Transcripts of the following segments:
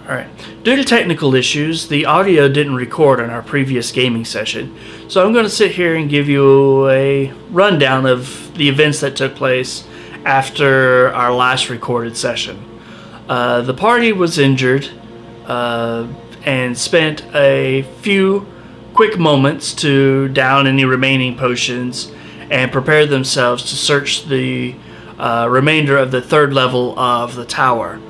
Alright. Due to technical issues, the audio didn't record on our previous gaming session, so I'm going to sit here and give you a rundown of the events that took place after our last recorded session. The party was injured and spent a few quick moments to down any remaining potions and prepare themselves to search the remainder of the third level of the tower.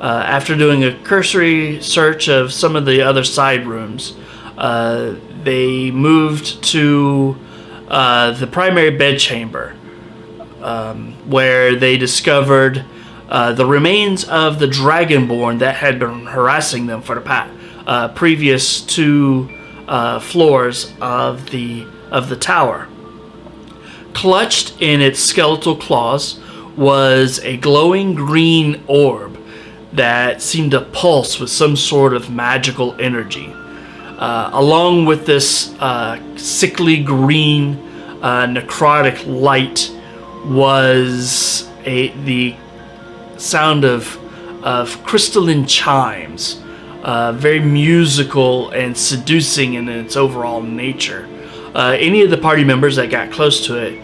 After doing a cursory search of some of the other side rooms, they moved to the primary bedchamber, where they discovered the remains of the Dragonborn that had been harassing them for the previous two floors of the tower. Clutched in its skeletal claws was a glowing green orb that seemed to pulse with some sort of magical energy. Along with this sickly green necrotic light was the sound of crystalline chimes, very musical and seducing in its overall nature. Any of the party members that got close to it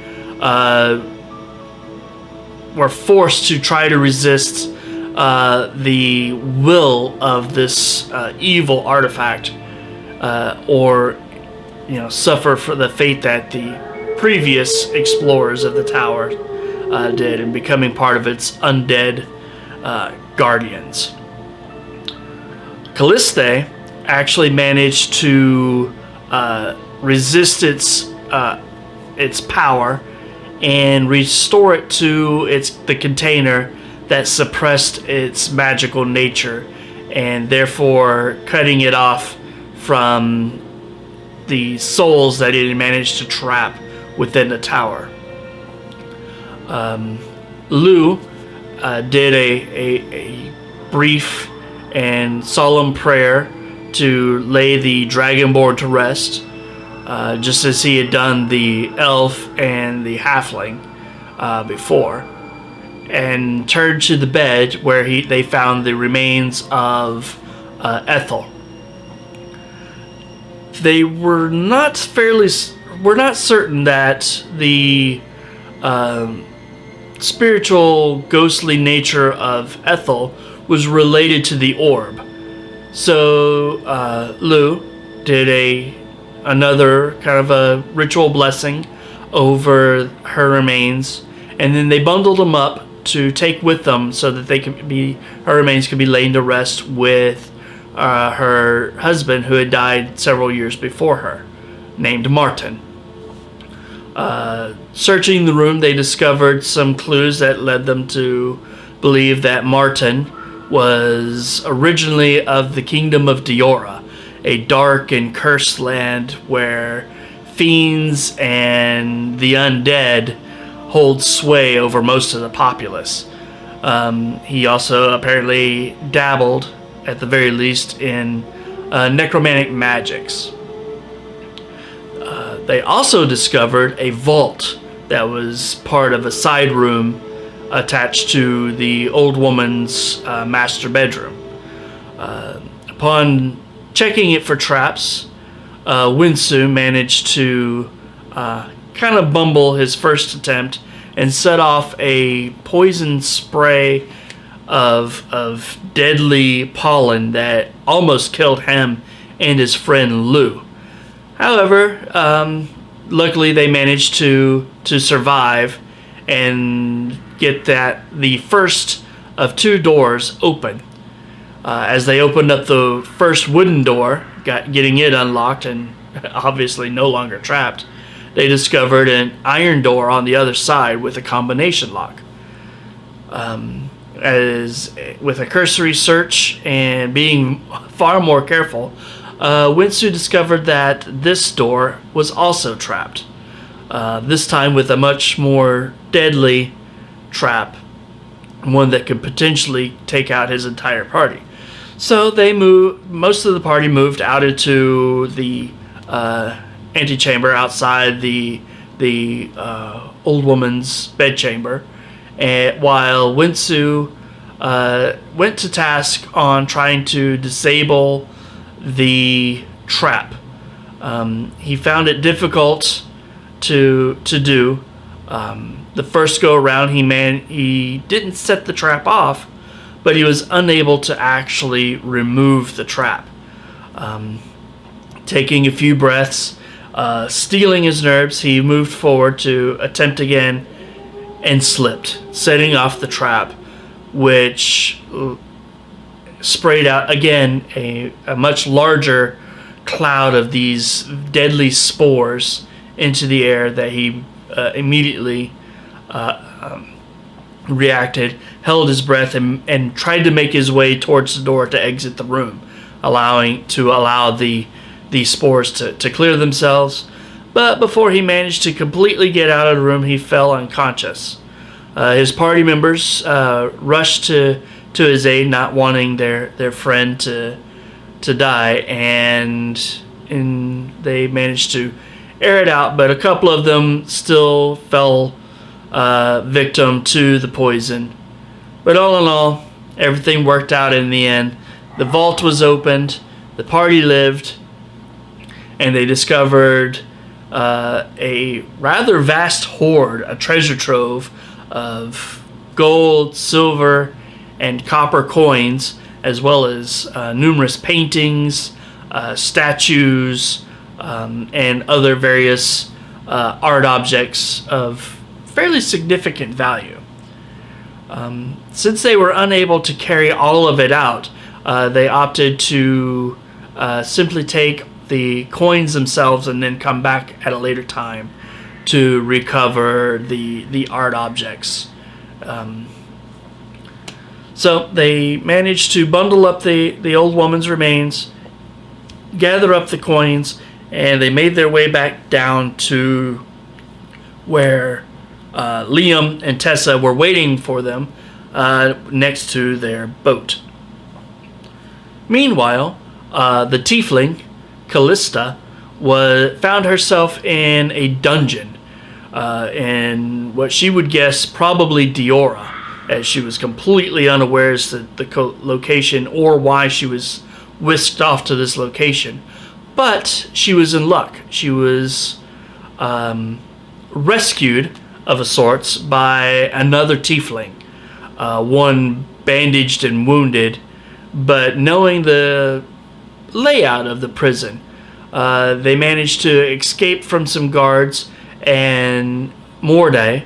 were forced to try to resist the will of this evil artifact, or suffer for the fate that the previous explorers of the tower did in becoming part of its undead guardians. Calliste actually managed to resist its power and restore it to the container that suppressed its magical nature, and therefore cutting it off from the souls that it had managed to trap within the tower. Lou did a brief and solemn prayer to lay the Dragonborn to rest, just as he had done the elf and the halfling before, and turned to the bed where they found the remains of Ethel. They were not certain that the spiritual, ghostly nature of Ethel was related to the orb. So Lou did another kind of a ritual blessing over her remains, and then they bundled them up to take with them so that her remains could be laid to rest with her husband, who had died several years before her, named Martin. Searching the room, they discovered some clues that led them to believe that Martin was originally of the kingdom of Diora, a dark and cursed land where fiends and the undead hold sway over most of the populace. He also apparently dabbled, at the very least, in necromantic magics. They also discovered a vault that was part of a side room attached to the old woman's master bedroom. Upon checking it for traps, Winsu managed to kind of bumble his first attempt and set off a poison spray of deadly pollen that almost killed him and his friend Lou. However, luckily they managed to survive and get the first of two doors open. As they opened up the first wooden door, getting it unlocked and obviously no longer trapped, they discovered an iron door on the other side with a combination lock. As with a cursory search and being far more careful, Winsu discovered that this door was also trapped. This time with a much more deadly trap, one that could potentially take out his entire party. So most of the party moved out into the antechamber outside the old woman's bedchamber, and while Winsu went to task on trying to disable the trap. He found it difficult to do. The first go around, he didn't set the trap off, but he was unable to actually remove the trap. Taking a few breaths, steeling his nerves, he moved forward to attempt again and slipped, setting off the trap, which sprayed out again a much larger cloud of these deadly spores into the air that he immediately reacted, held his breath, and tried to make his way towards the door to exit the room, allow the spores to clear themselves. But before he managed to completely get out of the room, he fell unconscious. His party members rushed to his aid, not wanting their friend to die, and they managed to air it out, but a couple of them still fell victim to the poison. But all in all, everything worked out in the end. The vault was opened, the party lived, and they discovered a rather vast hoard, a treasure trove of gold, silver, and copper coins, as well as numerous paintings, statues, and other various art objects of fairly significant value. Since they were unable to carry all of it out, they opted to simply take the coins themselves and then come back at a later time to recover the art objects. So they managed to bundle up the old woman's remains, gather up the coins, and they made their way back down to where Liam and Tessa were waiting for them next to their boat. Meanwhile, the tiefling, Callista, found herself in a dungeon, in what she would guess probably Diora, as she was completely unaware as to the location or why she was whisked off to this location. But she was in luck. She was rescued, of a sorts, by another tiefling, one bandaged and wounded, but knowing the layout of the prison, they managed to escape from some guards, and Morday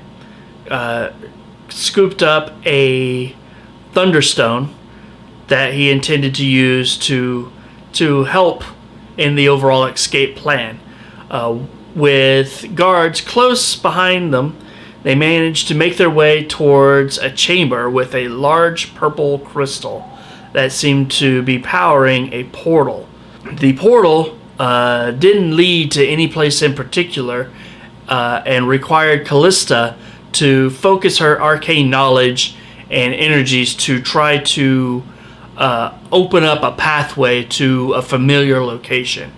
scooped up a thunderstone that he intended to use to help in the overall escape plan. With guards close behind them, they managed to make their way towards a chamber with a large purple crystal that seemed to be powering a portal. The portal didn't lead to any place in particular, and required Callista to focus her arcane knowledge and energies to try to open up a pathway to a familiar location.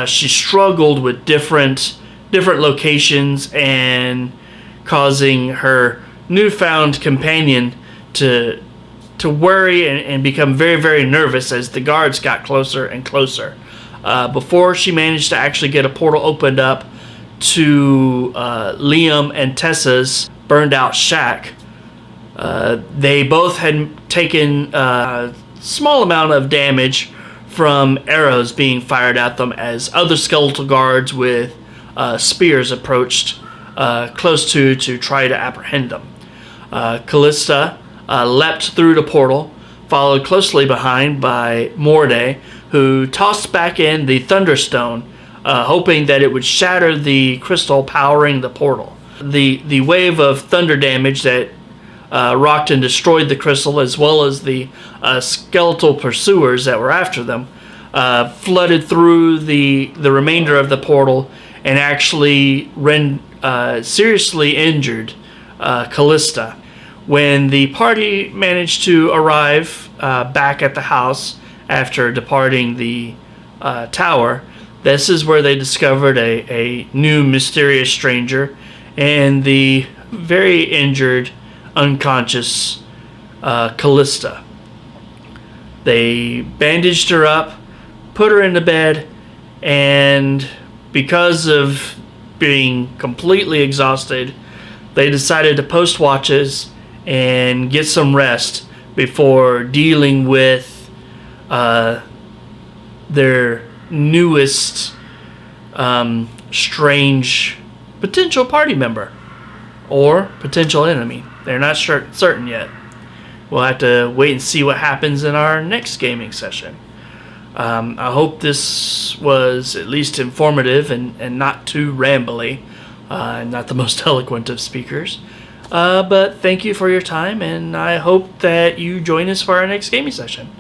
She struggled with different locations, and causing her newfound companion to worry and become very, very nervous as the guards got closer and closer. Before she managed to actually get a portal opened up to Liam and Tessa's burned out shack, they both had taken a small amount of damage from arrows being fired at them as other skeletal guards with spears approached close to try to apprehend them. Callista leapt through the portal, followed closely behind by Morday, who tossed back in the thunderstone, hoping that it would shatter the crystal powering the portal. The wave of thunder damage that rocked and destroyed the crystal, as well as the skeletal pursuers that were after them, flooded through the remainder of the portal and actually seriously injured Callista. When the party managed to arrive back at the house after departing the tower, this is where they discovered a new mysterious stranger and the very injured, unconscious Callista. They bandaged her up, put her into bed, and because of being completely exhausted, they decided to post watches and get some rest before dealing with their newest strange potential party member or potential enemy. They're not certain yet. We'll have to wait and see what happens in our next gaming session. I hope this was at least informative and not too rambly. Not the most eloquent of speakers. But thank you for your time, and I hope that you join us for our next gaming session.